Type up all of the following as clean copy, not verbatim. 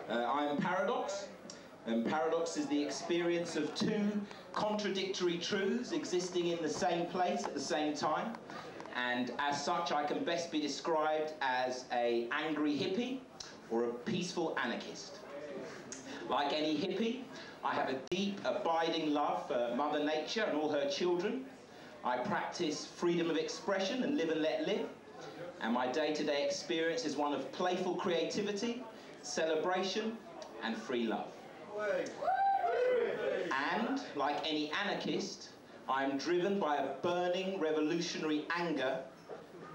I'm Paradox, and paradox is the experience of two contradictory truths existing in the same place at the same time, and as such I can best be described as an angry hippie or a peaceful anarchist. Like any hippie, I have a deep, abiding love for Mother Nature and all her children. I practice freedom of expression and live and let live, and my day-to-day experience is one of playful creativity, celebration, and free love. And, like any anarchist, I am driven by a burning revolutionary anger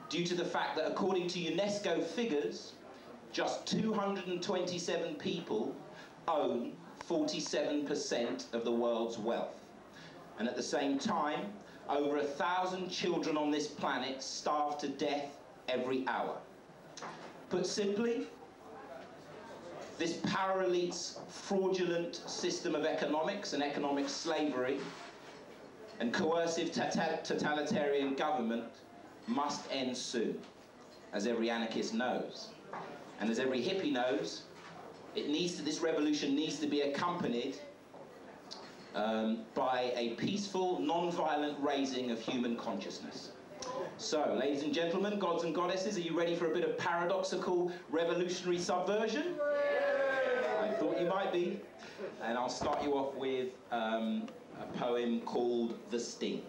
due to the fact that, according to UNESCO figures, just 227 people own 47% of the world's wealth. And at the same time, over 1,000 children on this planet starve to death every hour. Put simply, this power elite's fraudulent system of economics and economic slavery and coercive totalitarian government must end soon, as every anarchist knows. And as every hippie knows, this revolution needs to be accompanied by a peaceful, non-violent raising of human consciousness. So, ladies and gentlemen, gods and goddesses, are you ready for a bit of paradoxical revolutionary subversion? I thought you might be. And I'll start you off with a poem called The Sting.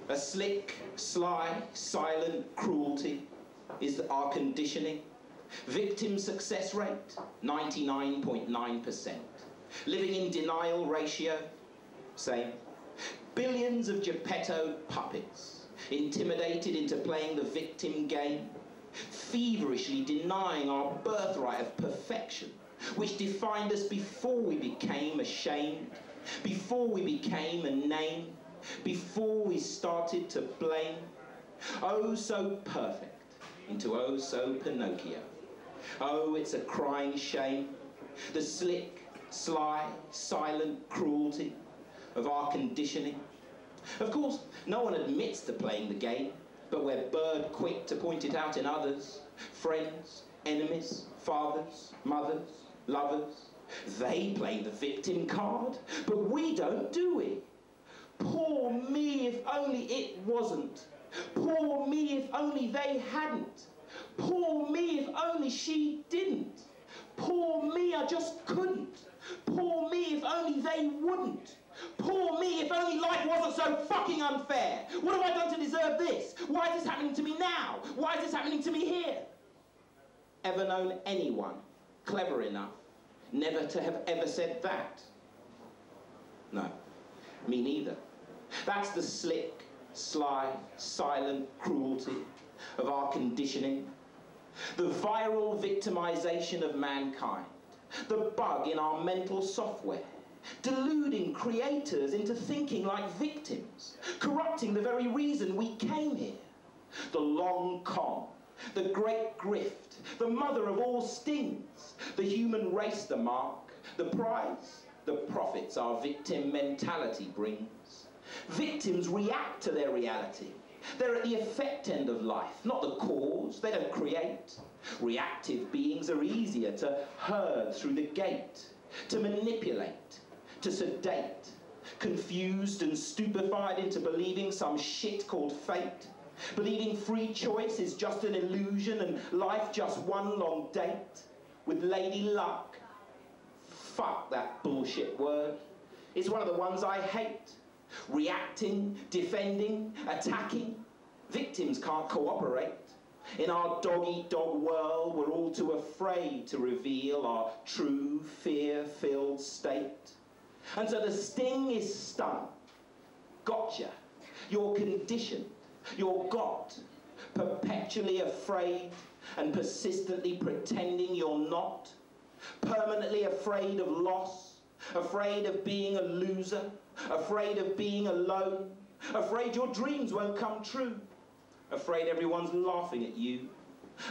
A slick, sly, silent cruelty is our conditioning. Victim success rate, 99.9%. Living in denial ratio, same. Billions of Geppetto puppets, intimidated into playing the victim game, feverishly denying our birthright of perfection, which defined us before we became ashamed, before we became a name, before we started to blame. Oh, so perfect into oh, so Pinocchio. Oh, it's a crying shame, the slick, sly, silent cruelty of our conditioning. Of course, no one admits to playing the game, but we're bird quick to point it out in others. Friends, enemies, fathers, mothers, lovers. They play the victim card, but we don't, do we? Poor me, if only it wasn't. Poor me, if only they hadn't. Poor me, if only she didn't. Poor me, I just couldn't. Poor me, if only they wouldn't. Poor me, if only life wasn't so fucking unfair. What have I done to deserve this? Why is this happening to me now? Why is this happening to me here? Ever known anyone clever enough never to have ever said that? No, me neither. That's the slick, sly, silent cruelty of our conditioning. The viral victimization of mankind. The bug in our mental software, deluding creators into thinking like victims, corrupting the very reason we came here. The long con, the great grift, the mother of all stings, the human race the mark, the prize, the profits our victim mentality brings. Victims react to their reality. They're at the effect end of life, not the cause. They don't create. Reactive beings are easier to herd through the gate, to manipulate, to sedate, confused and stupefied into believing some shit called fate, believing free choice is just an illusion and life just one long date, with lady luck. Fuck that bullshit word. It's one of the ones I hate. Reacting, defending, attacking. Victims can't cooperate. In our dog-eat-dog world, we're all too afraid to reveal our true fear-filled state. And so the sting is stung. Gotcha. You're conditioned. You're got. Perpetually afraid and persistently pretending you're not. Permanently afraid of loss. Afraid of being a loser. Afraid of being alone. Afraid your dreams won't come true. Afraid everyone's laughing at you.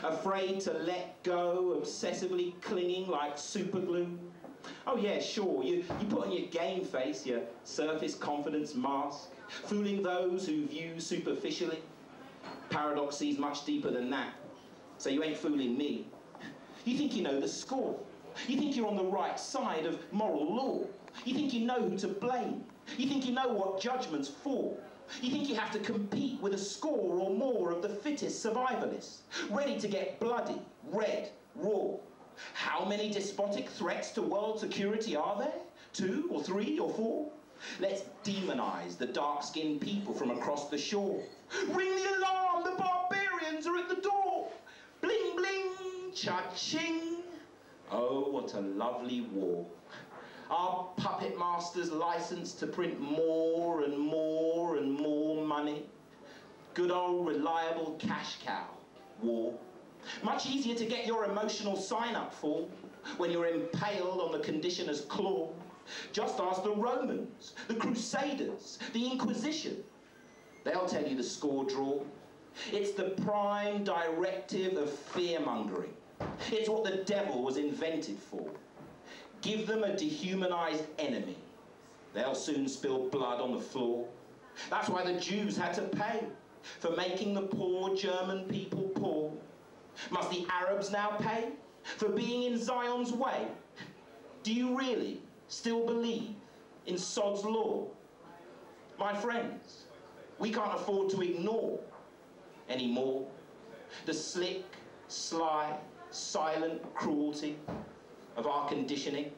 Afraid to let go, obsessively clinging like superglue. Oh yeah, sure, you put on your game face, your surface confidence mask, fooling those who view superficially. Paradox sees much deeper than that. So you ain't fooling me. You think you know the score. You think you're on the right side of moral law. You think you know who to blame. You think you know what judgment's for. You think you have to compete with a score or more of the fittest survivalists, ready to get bloody, red, raw. How many despotic threats to world security are there? 2 or 3 or 4? Let's demonize the dark-skinned people from across the shore. Ring the alarm, the barbarians are at the door. Bling, bling, cha-ching. Oh, what a lovely war. Our puppet masters licensed to print more and more and more money. Good old reliable cash cow, war. Much easier to get your emotional sign-up for when you're impaled on the conditioner's claw. Just ask the Romans, the Crusaders, the Inquisition. They'll tell you the score draw. It's the prime directive of fear-mongering. It's what the devil was invented for. Give them a dehumanized enemy. They'll soon spill blood on the floor. That's why the Jews had to pay for making the poor German people poor. Must the Arabs now pay for being in Zion's way? Do you really still believe in Sod's law? My friends, we can't afford to ignore anymore the slick, sly, silent cruelty of our conditioning.